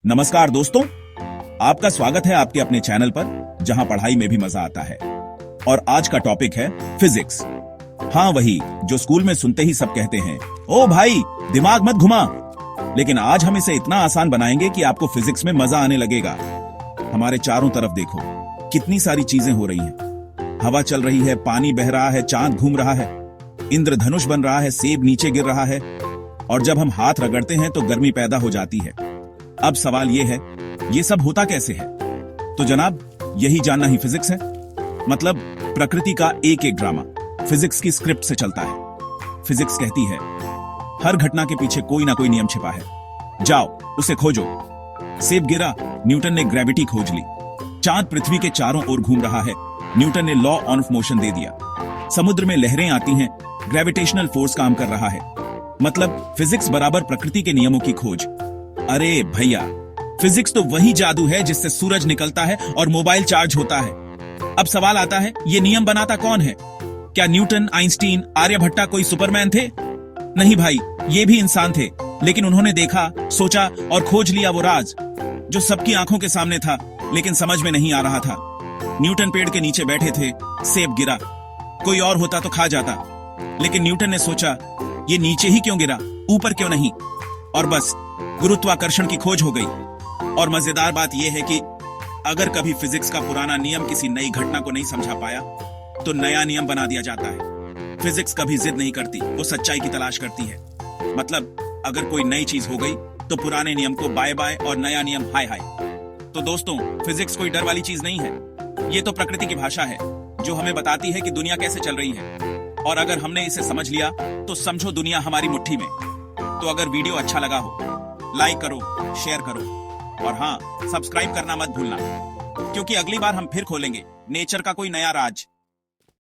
नमस्कार दोस्तों, आपका स्वागत है आपके अपने चैनल पर जहां पढ़ाई में भी मजा आता है। और आज का टॉपिक है फिजिक्स। हाँ, वही जो स्कूल में सुनते ही सब कहते हैं, ओ भाई दिमाग मत घुमा। लेकिन आज हम इसे इतना आसान बनाएंगे कि आपको फिजिक्स में मजा आने लगेगा। हमारे चारों तरफ देखो, कितनी सारी चीजें हो रही हैं। हवा चल रही है, पानी बह रहा है, चांद घूम रहा है, इंद्रधनुष बन रहा है, सेब नीचे गिर रहा है, और जब हम हाथ रगड़ते हैं तो गर्मी पैदा हो जाती है। अब सवाल ये है, ये सब होता कैसे है? तो जनाब, यही जानना ही फिजिक्स है। मतलब प्रकृति का एक एक ड्रामा फिजिक्स की स्क्रिप्ट से चलता है। फिजिक्स कहती है हर घटना के पीछे कोई ना कोई नियम छिपा है, जाओ उसे खोजो। सेब गिरा, न्यूटन ने ग्रेविटी खोज ली। चांद पृथ्वी के चारों ओर घूम रहा है, न्यूटन ने लॉ ऑफ मोशन दे दिया। समुद्र में लहरें आती हैं, ग्रेविटेशनल फोर्स काम कर रहा है। मतलब फिजिक्स बराबर प्रकृति के नियमों की खोज। अरे भैया, फिजिक्स तो वही जादू है जिससे सूरज निकलता है और मोबाइल चार्ज होता है। अब सवाल आता है, ये नियम बनाता कौन है? क्या न्यूटन, आइंस्टीन, आर्यभट्टा कोई सुपरमैन थे? नहीं भाई, ये भी इंसान थे, लेकिन उन्होंने देखा, सोचा और खोज लिया वो राज जो सबकी आंखों के सामने था, लेकिन समझ में नहीं आ रहा था। न्यूटन पेड़ के नीचे बैठे थे, सेब गिरा। कोई और होता तो खा जाता, लेकिन न्यूटन ने सोचा, ये नीचे ही क्यों गिरा, ऊपर क्यों नहीं? और बस गुरुत्वाकर्षण की खोज हो गई। और मजेदार बात यह है कि अगर कभी फिजिक्स का पुराना नियम किसी नई घटना को नहीं समझा पाया, तो नया नियम बना दिया जाता है। फिजिक्स कभी जिद नहीं करती, वो सच्चाई की तलाश करती है। मतलब अगर कोई नई चीज हो गई तो पुराने नियम को बाय बाय और नया नियम हाय हाय। तो दोस्तों, फिजिक्स कोई डर वाली चीज नहीं है। ये तो प्रकृति की भाषा है जो हमें बताती है कि दुनिया कैसे चल रही है। और अगर हमने इसे समझ लिया तो समझो दुनिया हमारी मुट्ठी में। तो अगर वीडियो अच्छा लगा हो, लाइक करो, शेयर करो, और हाँ, सब्सक्राइब करना मत भूलना, क्योंकि अगली बार हम फिर खोलेंगे नेचर का कोई नया राज।